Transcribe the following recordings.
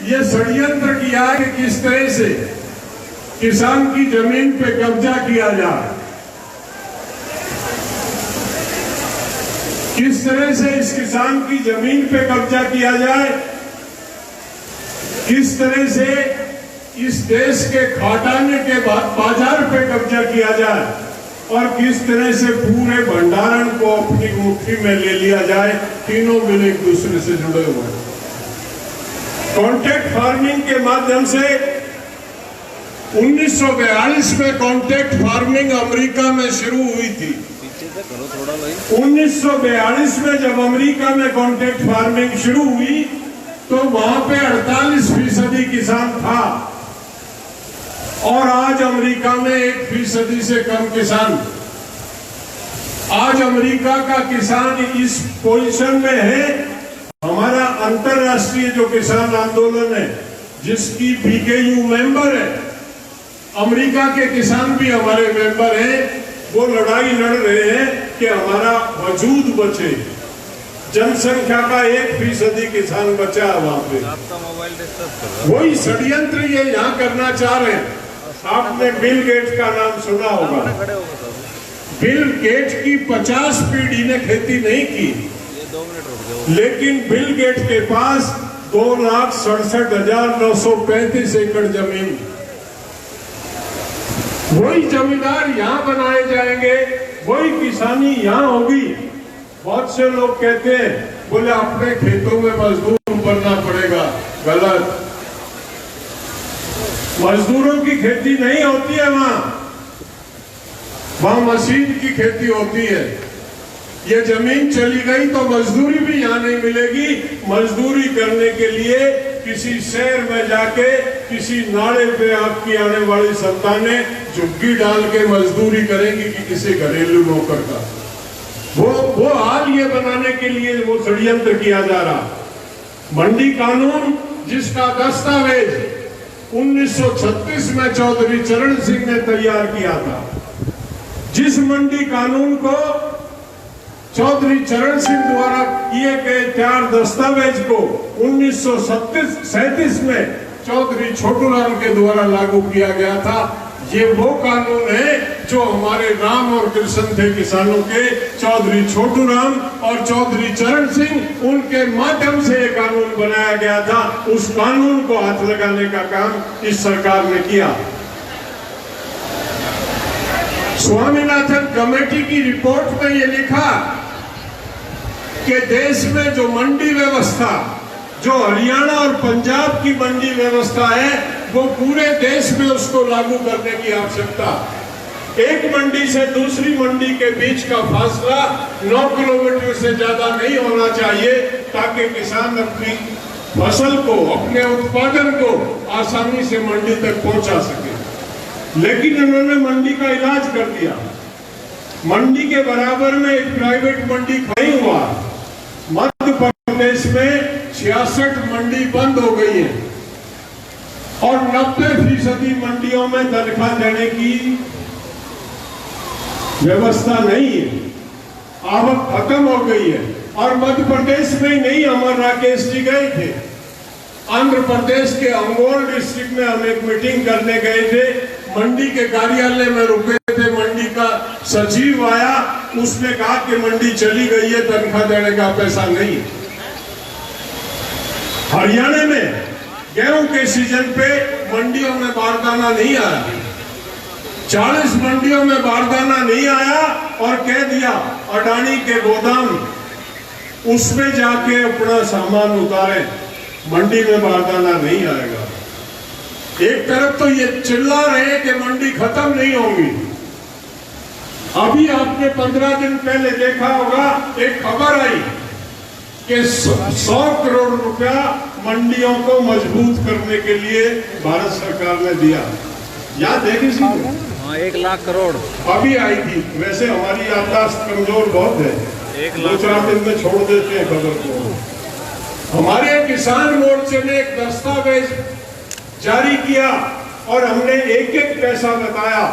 ये षड्यंत्र किया कि किस तरह से किसान की जमीन पे कब्जा किया जाए, किस तरह से इस किसान की जमीन पे कब्जा किया जाए, किस तरह से इस देश के खाटाने के बाजार पे कब्जा किया जाए और किस तरह से पूरे भंडारण को अपनी मुट्ठी में ले लिया जाए। तीनों मिल एक दूसरे से जुड़े हुए हैं। कॉन्ट्रैक्ट फार्मिंग के माध्यम से 1942 में कॉन्ट्रैक्ट फार्मिंग अमेरिका में शुरू हुई थी। 1942 में जब अमेरिका में कॉन्ट्रैक्ट फार्मिंग शुरू हुई तो वहां पे 48% किसान था और आज अमेरिका में 1% से कम किसान। आज अमेरिका का किसान इस पोजीशन में है। हमारा अंतरराष्ट्रीय जो किसान आंदोलन है, जिसकी बीकेयू मेंबर है, अमेरिका के किसान भी हमारे मेंबर हैं, वो लड़ाई लड़ रहे हैं कि हमारा वजूद बचे, जनसंख्या का 1% किसान बचा है वहां पे। आपका मोबाइल डिस्टर्ब कर रहा है। वही षड्यंत्र ये यहाँ करना चाह रहे हैं। आपने बिल गेट्स का नाम सुना होगा। बिल गेट्स की 50 पीढ़ी ने खेती नहीं की, ये 2 मिनट रुक जाओ। लेकिन बिल गेट्स के पास 2,67,935 एकड़ जमीन। वही जमींदार यहाँ बनाए जाएंगे, वही किसानी यहाँ होगी। बहुत से लोग कहते हैं, बोले अपने खेतों में मजदूर बनना पड़ेगा। गलत। मजदूरों की खेती नहीं होती है वहां मशीन की खेती होती है। ये जमीन चली गई तो मजदूरी भी यहाँ नहीं मिलेगी। मजदूरी करने के लिए किसी शहर में जाके किसी नाले पे आपकी आने वाली संतानें झुग्गी डाल के मजदूरी करेंगी कि किसी घरेलू नौकर का। वो हाल ये बनाने के लिए वो षड्यंत्र किया जा रहा। मंडी कानून जिसका दस्तावेज 1936 में चौधरी चरण सिंह ने तैयार किया था, जिस मंडी कानून को चौधरी चरण सिंह द्वारा किए गए तैयार दस्तावेज को 1937 में चौधरी छोटूराम के द्वारा लागू किया गया था। ये वो कानून है जो हमारे राम और कृष्ण थे किसानों के, चौधरी छोटूराम और चौधरी चरण सिंह, उनके माध्यम से ये कानून बनाया गया था। उस कानून को हाथ लगाने का काम इस सरकार ने किया। स्वामीनाथन कमेटी की रिपोर्ट में ये लिखा कि देश में जो मंडी व्यवस्था, जो हरियाणा और पंजाब की मंडी व्यवस्था है, वो पूरे देश में उसको लागू करने की आवश्यकता। एक मंडी से दूसरी मंडी के बीच का फासला 9 किलोमीटर से ज्यादा नहीं होना चाहिए, ताकि किसान अपनी फसल को, अपने उत्पादन को आसानी से मंडी तक पहुंचा सके। लेकिन उन्होंने मंडी का इलाज कर दिया। मंडी के बराबर में एक प्राइवेट मंडी खड़ी हुआ। मध्य प्रदेश में 66 मंडी बंद हो गई है और 90% मंडियों में तनख्वाह देने की व्यवस्था नहीं है। आवक खत्म हो गई है। और मध्य प्रदेश में ही नहीं, अमर राकेश जी गए थे आंध्र प्रदेश के अंगोल डिस्ट्रिक्ट में। हम एक मीटिंग करने गए थे, मंडी के कार्यालय में रुके थे। मंडी का सचिव आया, उसने कहा कि मंडी चली गई है, तनख्वाह देने का पैसा नहीं। हरियाणा में गेहूं के सीजन पे मंडियों में बारदाना नहीं आया। 40 मंडियों में बारदाना नहीं आया और कह दिया अडानी के गोदाम, उसमें जाके अपना सामान उतारे, मंडी में बारदाना नहीं आएगा। एक तरफ तो ये चिल्ला रहे कि मंडी खत्म नहीं होगी। अभी आपने 15 दिन पहले देखा होगा, एक खबर आई कि 100 करोड़ रुपया मंडियों को मजबूत करने के लिए भारत सरकार ने दिया। याद है किसी को? हाँ, 1 लाख करोड़ अभी आई थी। वैसे हमारी याददाश्त कमजोर बहुत है, 2-4 दिन में छोड़ देते हैं खबर को। हमारे किसान मोर्चे ने एक दस्तावेज जारी किया और हमने एक एक पैसा बताया।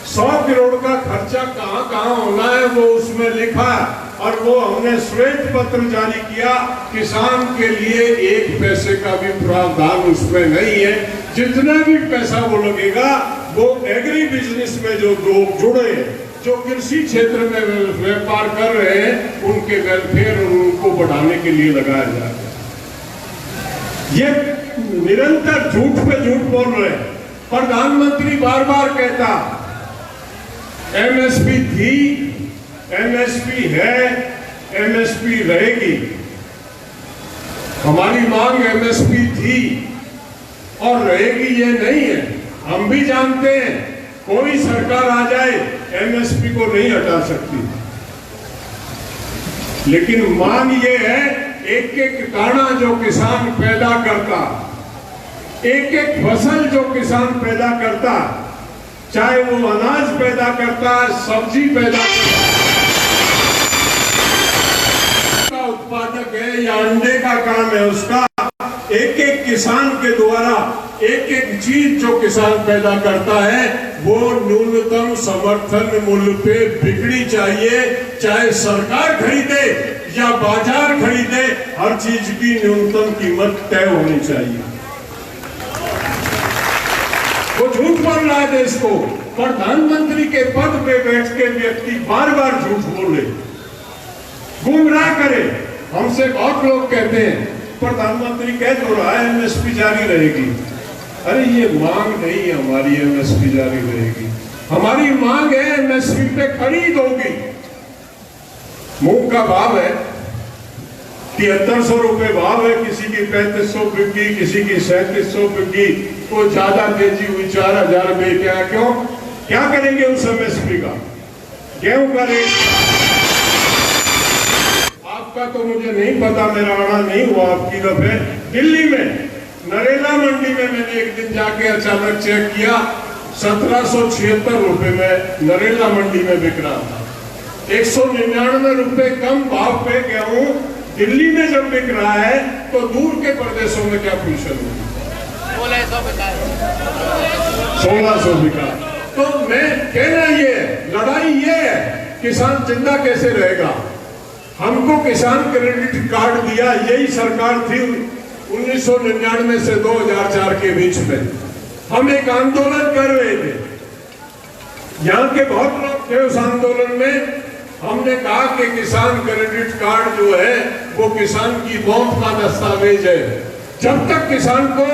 100 करोड़ का खर्चा कहाँ कहाँ होना है वो उसमें लिखा है और वो हमने श्वेत पत्र जारी किया, किसान के लिए 1 पैसे का भी प्रावधान उसमें नहीं है। जितना भी पैसा वो लगेगा वो एग्री बिजनेस में जो लोग जुड़े हैं, जो कृषि क्षेत्र में व्यापार कर रहे हैं, उनके वेलफेयर और उनको बढ़ाने के लिए लगाया जाएगा। ये निरंतर झूठ पे झूठ बोल रहे हैं। प्रधानमंत्री बार बार कहता एमएसपी थी, एमएसपी है, एमएसपी रहेगी। हमारी मांग एमएसपी थी और रहेगी ये नहीं है। हम भी जानते हैं कोई सरकार आ जाए एमएसपी को नहीं हटा सकती, लेकिन मांग ये है एक एक दाना जो किसान पैदा करता, एक एक फसल जो किसान पैदा करता, चाहे वो अनाज पैदा करता है, सब्जी पैदा करता का उत्पादक है या अंडे का काम है उसका, एक एक किसान के द्वारा एक एक चीज जो किसान पैदा करता है वो न्यूनतम समर्थन मूल्य पे बिकनी चाहिए। चाहे सरकार खरीदे या बाजार खरीदे, हर चीज की न्यूनतम कीमत तय होनी चाहिए। वो झूठ बोल रहा है देश को। प्रधानमंत्री के पद पे बैठ के व्यक्ति बार बार झूठ बोले, गुमराह करे। हमसे बहुत लोग कहते हैं प्रधानमंत्री कह तो रहा है एमएसपी जारी रहेगी। अरे ये मांग नहीं है हमारी एमएसपी जारी रहेगी, हमारी मांग है एमएसपी पे खरीद होगी। मूंग का भाव है 7300 रुपए भाव है, किसी की 3500 बिकी, किसी की 3700 बिकी, तो ज्यादा तेजी हुई 4000 रुपए। क्यों? क्या करेंगे उस एमएसपी का? गेहूं का रेट आपका तो मुझे नहीं पता, मेरा आना नहीं हुआ आपकी दफे। दिल्ली में नरेला मंडी में मैंने एक दिन जाके अचानक चेक किया, 1776 रुपए में नरेला मंडी में बिक रहा था। 199 रुपए कम भाव पे गेहूं दिल्ली में जब बिक रहा है तो दूर के प्रदेशों में क्या पोजीशन होगी? 1600 बिका। तो मैं कहना ये लड़ाई ये है, किसान जिंदा कैसे रहेगा? हमको किसान क्रेडिट कार्ड दिया, यही सरकार थी 1999 से 2004 के बीच में। हम एक आंदोलन कर रहे थे, यहाँ के बहुत लोग थे उस आंदोलन में। हमने कहा कि किसान क्रेडिट कार्ड जो है वो किसान की मौत का दस्तावेज है। जब तक किसान को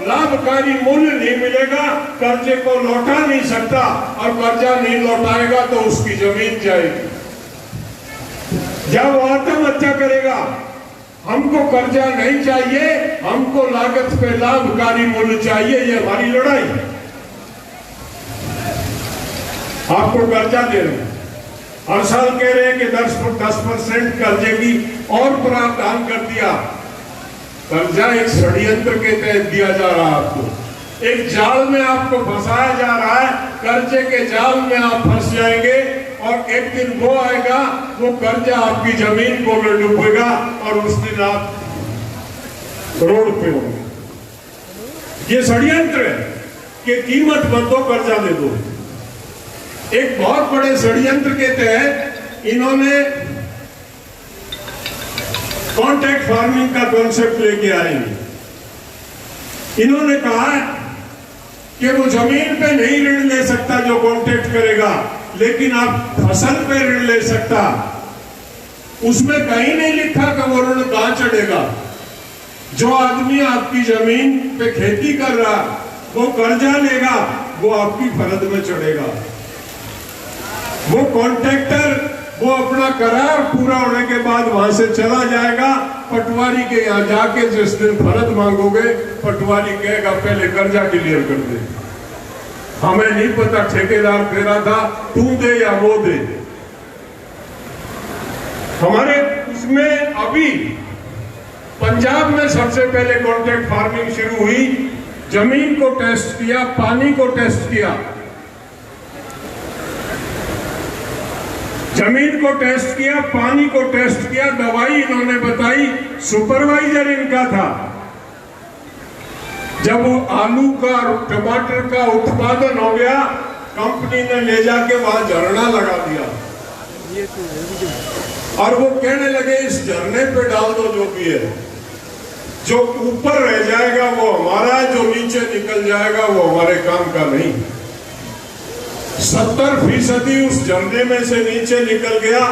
लाभकारी मूल्य नहीं मिलेगा, कर्जे को लौटा नहीं सकता, और कर्जा नहीं लौटाएगा तो उसकी जमीन जाएगी। जब वो आत्महत्या करेगा, हमको कर्जा नहीं चाहिए, हमको लागत पे लाभकारी मूल्य चाहिए। ये हमारी लड़ाई। आपको कर्जा दे रहे हैं, हर साल कह रहे हैं कि 10% कर्जे की और प्रावधान कर दिया। कर्जा एक षड्यंत्र के तहत दिया जा रहा है आपको, एक जाल में आपको फंसाया जा रहा है। कर्जे के जाल में आप फंस जाएंगे और एक दिन वो आएगा, वो कर्जा आपकी जमीन को डूबेगा और उस दिन आप रोड पे होंगे। ये षड्यंत्र है कि कीमत मत दो, कर्जा दे दो। एक बहुत बड़े षड्यंत्र के तहत इन्होंने कॉन्ट्रैक्ट फार्मिंग का कॉन्सेप्ट लेके आएंगे। इन्होंने कहा कि वो जमीन पे नहीं ऋण ले सकता जो कॉन्ट्रैक्ट करेगा, लेकिन आप फसल पे ऋण ले सकता। उसमें कहीं नहीं लिखा कि वो ऋण कहां चढ़ेगा। जो आदमी आपकी जमीन पे खेती कर रहा वो कर्जा लेगा, वो आपकी फरद में चढ़ेगा। वो कॉन्ट्रैक्टर वो अपना करार पूरा होने के बाद वहां से चला जाएगा। पटवारी के यहाँ जाके जिस दिन फरद मांगोगे, पटवारी कहेगा पहले कर्जा क्लियर कर दे। हमें नहीं पता ठेकेदार दे रहा था, तू दे या वो दे। हमारे उसमें अभी पंजाब में सबसे पहले कॉन्ट्रैक्ट फार्मिंग शुरू हुई। जमीन को टेस्ट किया, पानी को टेस्ट किया, जमीन को टेस्ट किया, पानी को टेस्ट किया, दवाई इन्होंने बताई, सुपरवाइजर इनका था। जब वो आलू का और टमाटर का उत्पादन हो गया, कंपनी ने ले जाके वहां झरना लगा दिया। और वो कहने लगे इस झरने पे डाल दो जो भी है, जो ऊपर रह जाएगा वो हमारा है, जो नीचे निकल जाएगा वो हमारे काम का नहीं। 70% उस झरने में से नीचे निकल गया।